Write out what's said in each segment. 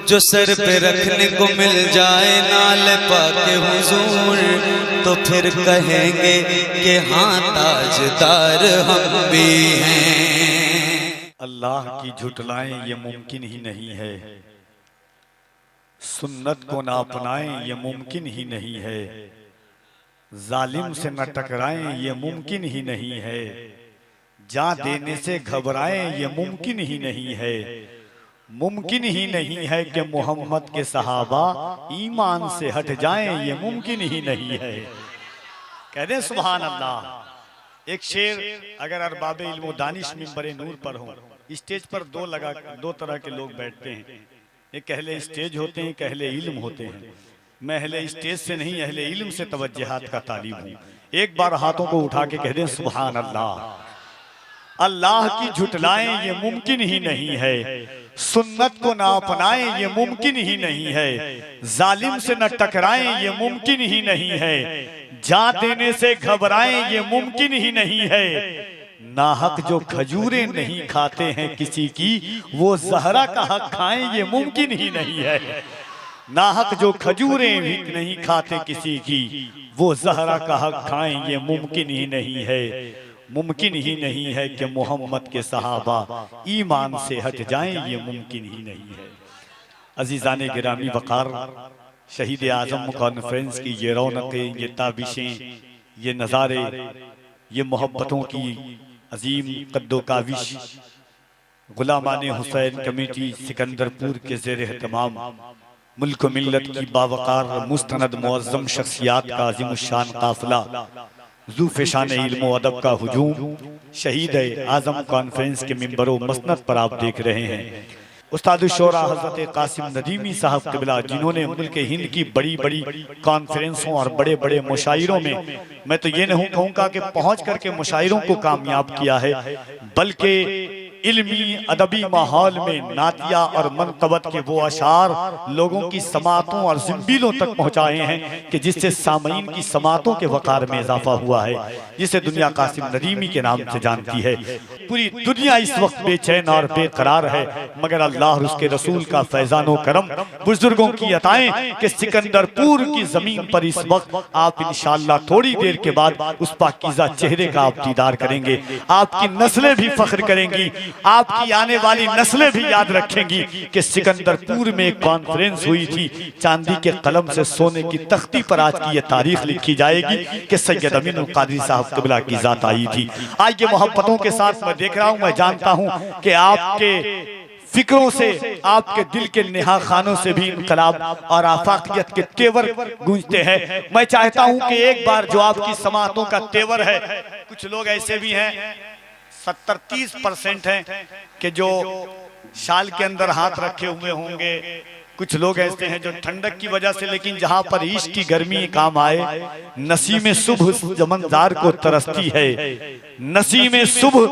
जो सर पे रखने को मिल जाए नाल पाके हुजूर, तो फिर कहेंगे कि हाँ ताजदार हम भी हैं। अल्लाह की झुटलाएं ये मुमकिन ही नहीं है, सुन्नत को ना अपनाएं ये मुमकिन ही नहीं है, जालिम से न टकराएं ये मुमकिन ही नहीं है, जान देने से घबराएं ये मुमकिन ही नहीं है, मुमकिन ही नहीं है कि मोहम्मद के सहाबा ईमान से हट जाएं ये मुमकिन ही नहीं है। कह दें सुभान अल्लाह। एक शेर अगर अरबाब इल्म दानिश मिंबर नूर पर हो, स्टेज पर दो तरह के लोग बैठते हैं, एक अहले स्टेज होते हैं, एक अहले इल्म होते हैं। मैं अहले स्टेज से नहीं अहले इल्म से तवज्जुहात का तालिब हूँ। एक बार हाथों को उठा के कह दें सुभान अल्लाह। अल्लाह की झुटलाएं ये मुमकिन ही नहीं है, सुन्नत को ना अपनाएं ये मुमकिन ही नहीं है, जालिम से न टकराएं ये मुमकिन ही नहीं है, जान देने से घबराएं ये मुमकिन ही नहीं है, नाहक जो खजूरें नहीं खाते हैं किसी की वो जहरा का हक खाएं ये मुमकिन ही नहीं है। नाहक जो खजूरें भी नहीं खाते किसी की वो जहरा का हक खाएं ये मुमकिन ही नहीं है। मुमकिन ही नहीं है कि मोहम्मद के सहाबा ईमान से हट जाएं ये मुमकिन ही नहीं है। अजीज़ाने गिरामी वक़ार, शहीद आज़म कॉन्फ्रेंस की ये रौनकें, ये ताबिशें, ये नज़ारे, ये मोहब्बतों की अजीम कद्दो काविश गुलामान हुसैन कमेटी सिकंदरपुर के ज़ेर एहतमाम मुल्क मिल्लत की बावकार मुस्तनद मुअज़्ज़म शख्सियात का अज़ीम शान काफ़िला ज़ूफ़ेशान इल्म अदब का हुजूम शहीद आज़म कॉन्फ्रेंस के मिंबरों मसनद पर आप देख रहे हैं। उस्ताद शोरा हज़रत कासिम नदीमी साहब क़िबला, जिन्होंने मुल्क हिंद की बड़ी बड़ी कॉन्फ्रेंसों और बड़े बड़े मुशायरों में, मैं तो ये नहीं कहूँगा कि पहुँच करके मुशायरों को कामयाब किया है, बल्कि इल्मी अदबी माहौल में नातिया और मनक़बत के वो अशार लोगों की समातों और ज़िंबीलों तक पहुँचाए हैं कि जिससे सामईन की समातों के वक़ार में इजाफा हुआ है, जिसे दुनिया कासिम नदीमी के नाम से जानती है। पूरी दुनिया इस वक्त बेचैन और बेकरार है, मगर अल्लाह और उसके रसूल का फैज़ानो करम, बुजुर्गों की अताएं कि सिकंदरपुर की ज़मीन पर इस वक्त आप इंशाअल्लाह थोड़ी देर के बाद उस पाकीज़ा चेहरे का आप दीदार करेंगे। आपकी नस्लें भी फ़ख्र करेंगी, आपकी आने वाली नस्लें भी याद रखेंगी कि सिकंदरपुर में एक कॉन्फ्रेंस हुई थी, चांदी के कलम से सोने की तख्ती पर आज की ये तारीख लिखी जाएगी कि सैयद अमीन कादरी साहब क़िबला की जात आई थी। आज ये मोहब्बतों के साथ मैं देख रहा हूँ, मैं जानता हूँ कि आपके फिक्रों से, आपके दिल के नेहा खानों से भी इनकलाब और आफाकियत के तेवर गूंजते हैं। मैं चाहता हूँ कि एक बार जो आपकी समातों का तेवर है, कुछ लोग ऐसे भी हैं 70-30% हैं कि जो शाल के अंदर हाथ रखे हुए होंगे, कुछ लोग ऐसे हैं जो ठंडक की वजह से, लेकिन जहां पर इश्क की गर्मी काम आए, नसीम सुबह चमनजार को तरसती है, नसीम सुबह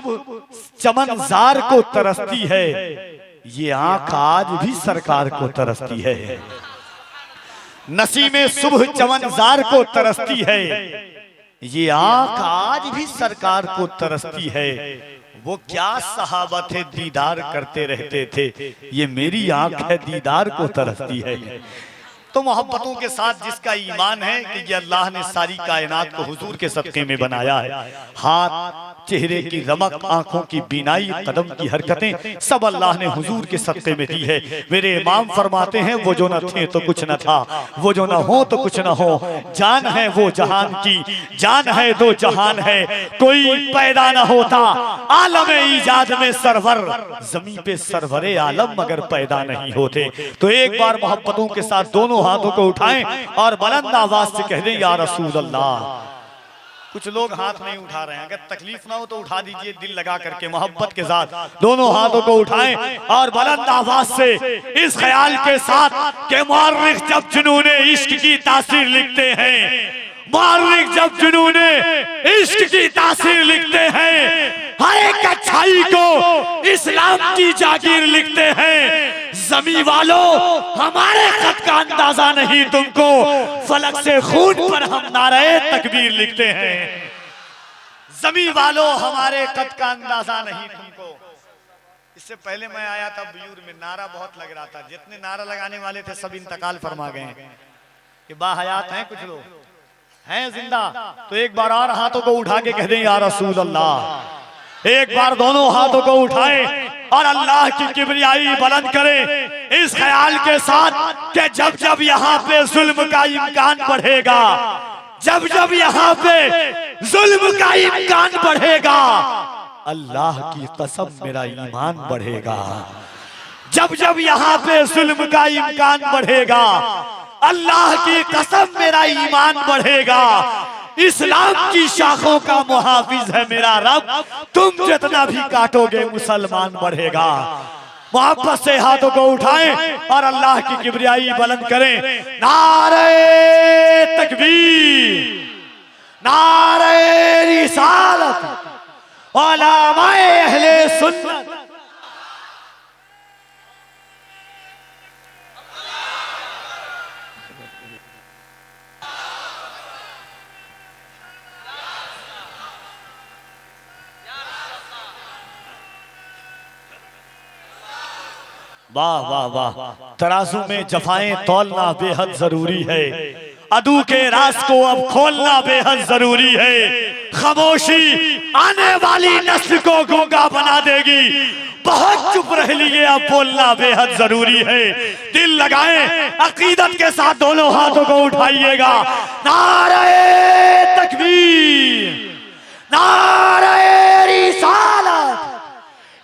चमनजार को तरसती है, ये आंख आज भी सरकार को तरसती है। नसीम सुबह चमनजार को तरसती है, ये आंख आज भी सरकार को तरसती है। वो क्या सहाबा थे दीदार करते रहते थे, ये मेरी आंख है दीदार को तरसती है। तो मोहब्बतों के साथ जिसका ईमान है कि ये अल्लाह ने सारी कायनात को हुजूर के सदक़े में बनाया है, हाथ, चेहरे की रमक, आंखों की बीनाई, कदम की हरकतें सब अल्लाह ने हुजूर के सदक़े में दी है। मेरे इमाम फरमाते हैं वो जो न थे तो कुछ न था, वो जो न हो तो कुछ न हो, जान है वो जहान की, जान है दो जहान है, कोई पैदा न होता आलम ईजाद में सरवर, जमीन पे सरवरे आलम मगर पैदा नहीं होते। तो एक बार मोहब्बतों के साथ दोनों हाथों को उठाएं और बुलंद आवाज से कह दें या रसूल अल्लाह। कुछ लोग हाथ नहीं उठा रहे हैं, अगर तकलीफ ना हो तो उठा दीजिए दिल लगा करके, मोहब्बत के साथ दोनों हाथों को उठाएं और बुलंद आवाज से इस ख्याल के साथ कि मुअर्रिख जब जुनूने इश्क की तासीर लिखते हैं, मुअर्रिख जब जुनूने इश्क की तासीर लिखते हैं, हर एक अच्छाई को इस्लाम की जागीर लिखते हैं। ज़मीं वालों हमारे खत का अंदाजा नहीं तुमको, फलक से खून पर हम नारे तकबीर लिखते हैं। ज़मीं वालों हमारे खत का अंदाजा नहीं तुमको, इससे पहले मैं आया था ब्यूर में, नारा बहुत लग रहा था, जितने नारा लगाने वाले थे सब इंतकाल फरमा गए कि बाहयात हैं कुछ लोग हैं जिंदा, तो एक बार और हाथों को उठा के कह दें या रसूल अल्लाह। एक बार दोनों हाथों को उठाएं और अल्लाह की किबरियाई बुलंद करें इस ख्याल के साथ कि जब जब यहाँ पे जुल्म का इम्कान बढ़ेगा, जब जब यहाँ पे जुल्म का इम्कान बढ़ेगा, अल्लाह की कसम मेरा ईमान बढ़ेगा। जब जब यहाँ पे जुल्म का इम्कान बढ़ेगा, अल्लाह की कसम मेरा ईमान बढ़ेगा। इस्लाम की शाखों का मुहाफिज है मेरा रब, तुम जितना भी काटोगे मुसलमान बढ़ेगा। मोहब्बत से हाथों को उठाएं और अल्लाह की किबरियाई बुलंद करें। नारे तकबीर, नारे रिसालत, उलमाए अहले सुन्नत। वाह वाह वाह, तराजू में जफाएं तौलना बेहद जरूरी है, अदू के राज को अब खोलना बेहद जरूरी है। खामोशी आने वाली नस्ल को गूंगा बना देगी, बहुत चुप रह लिए अब बोलना बेहद जरूरी है। दिल लगाएं अकीदत के साथ, दोनों हाथों को उठाइएगा। नारे तकबीर, नारे रिसालत,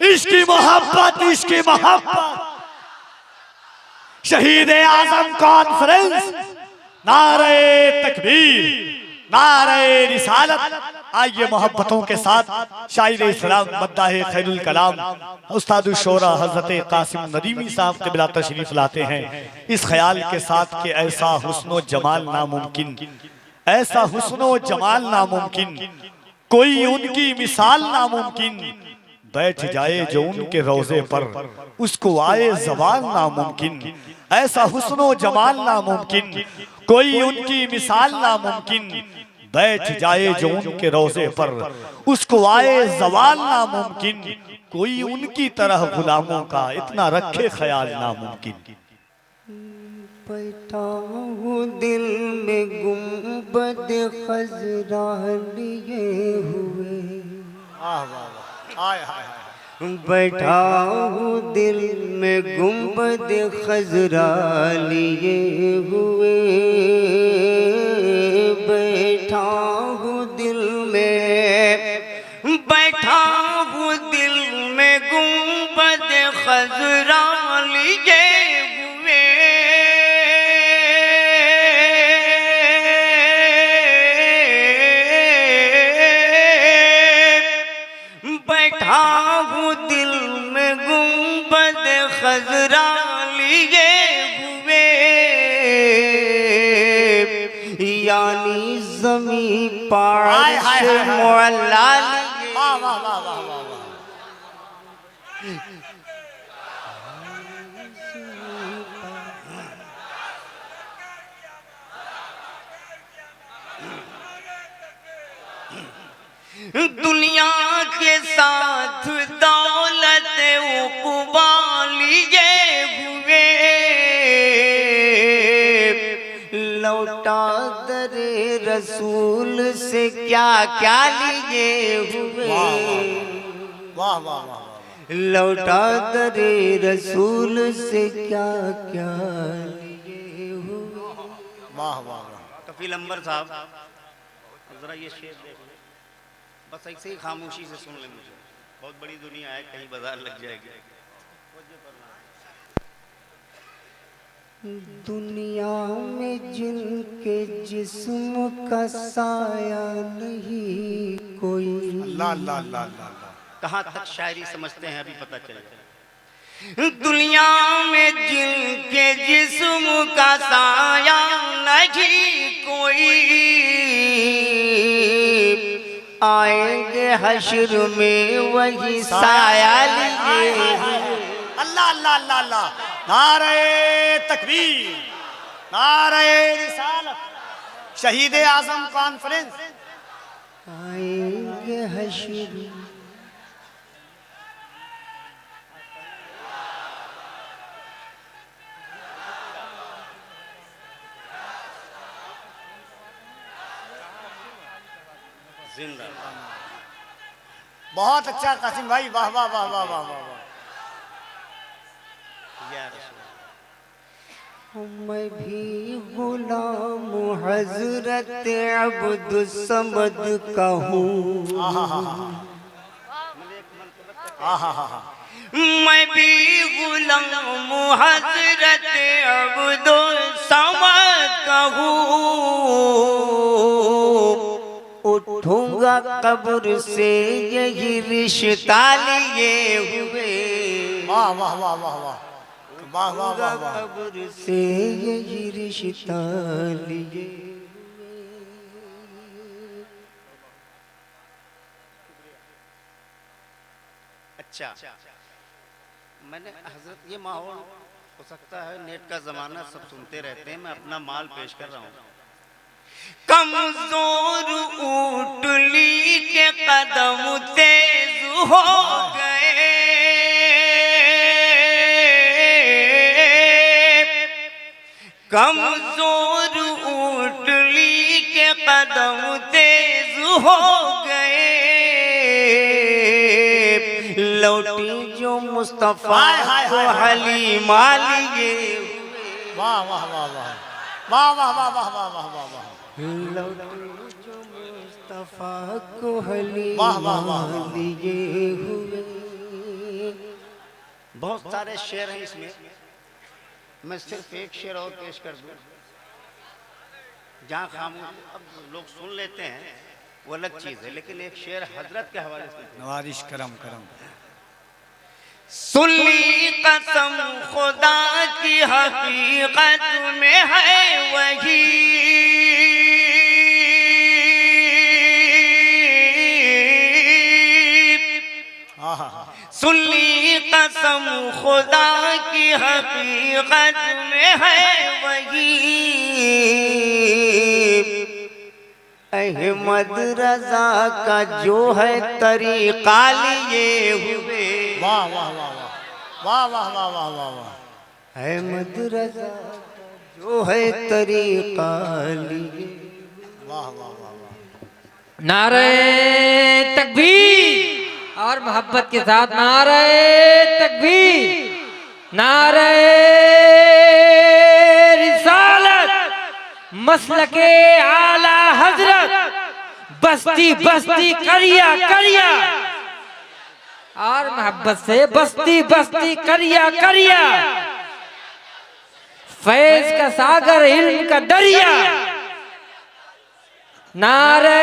इसकी मोहब्बत, इसकी मोहब्बत। शहीद आजम कॉन्फ्रेंस, नारे तकबीर, नारे रिसालत। आइए मोहब्बतों के साथ शायर इस्लाम मद्दाह खैरुल कलाम उस्ताद शोरा हजरत कासिम नदीमी साहब क़िबला तशरीफ लाते हैं इस ख्याल के साथ कि ऐसा हुस्नो जमाल नामुमकिन, ऐसा हुस्नो जमाल नामुमकिन, कोई उनकी मिसाल नामुमकिन, बैठ जाए जो उनके रोजे पर उसको आए जवाल नामुमकिन। ऐसा हुस्नो जमाल नामुमकिन, कोई उनकी मिसाल नामुमकिन, बैठ जाए जो उनके रोजे पर उसको आए जवाल नामुमकिन। कोई उनकी तरह गुलामों का इतना रखे ख्याल नामुमकिन। बैठा हूँ दिल में गुंबद खजरा लिए हुए, बैठा हूँ दिल में गुंबद खजरा लिए हुए, बैठा हूँ दिल में, बैठा हूँ दिल में गुंबद खजरा लिए हुए, बैठा हूँ दिल में गुंबद खजरा लिए हुए, यानी ज़मीं पार्श मुअल्ला लिए। वाह वाह वाह वाह वाह। दुनिया के साथ दौलत उक़बा लिए हुए, लौटा दरे रसूल से क्या क्या लिए हुए। वाह वाह वाह। लौटा दरे रसूल से क्या क्या लिए हुए। वाह वाह वाह। कफील अंबर साहब जरा ये शेर देख ले, बस ऐसे ही खामोशी से सुन ले, मुझे बहुत बड़ी दुनिया है, कहीं बाजार लग जाएगी। दुनिया में जिनके जिस्म का साया नहीं कोई। अल्लाह अल्लाह अल्लाह अल्लाह। कहाँ तक शायरी समझते हैं अभी पता चलेगा। दुनिया में जिनके जिस्म का साया नहीं कोई, आएंगे हश्र में वही साया लिए। अल्लाह अल्लाह अल्लाह अल्लाह। नारे तकबीर, नारे रिसालत, शहीद आजम कॉन्फ्रेंस। आएंगे हश्र, बहुत अच्छा कासिम भाई, वाह वाह वाह वाह वाह वाह। मैं भी गुलाम हजरत अब्दुल समद का हूँ, मैं भी गुलाम हजरत अब्दुल समद का हूँ। उठूंगा कब्र से यही रिश्ता लिए हुए, वाह वाह वाह वाह वाह वाह वाह वाह वाह। कब्र से यही रिश्ता लिए। अच्छा, मैंने हजरत, ये माहौल हो सकता है नेट का जमाना, सब सुनते रहते हैं, मैं अपना माल पेश कर रहा हूँ। कमजोर ऊँटली के कदम तेज हो गए, कमजोर ऊँटली के कदम तेज हो गए। लौटी जो मुस्तफा को हलीमा लिए, वाह वाह वाह वाह वाह वाह वाह वाह वाह वाह वाह वाह। लौटी जो मुस्तफा को हलीमा लिए हुए। बहुत सारे शेर हैं इसमें, मैं सिर्फ एक शेर और पेश कर दूं। जहाँ खामोश अब लोग सुन लेते हैं वो अलग चीज है, लेकिन एक शेर हजरत के हवाले से। नवारिश करम करम। सुन ली कसम खुदा की हकीकत में है वही, सुन ली कसम खुदा की हकीकत में है वही। अहमद रजा का जो है तरीका लिए हुए, वाह वाह वाह वाह वाह वाह वाह वाह वाह। अहमद रजा का जो है तरीका लिए। वाह वाह वाह वाह। नारे तकबीर और मोहब्बत के साथ नारे तकबीर, नारे रिसालत, मसलके आला हजरत, बस्ती बस्ती करिया करिया, और मोहब्बत से बस्ती बस्ती करिया करिया, फैज का सागर इल्म का दरिया। नारे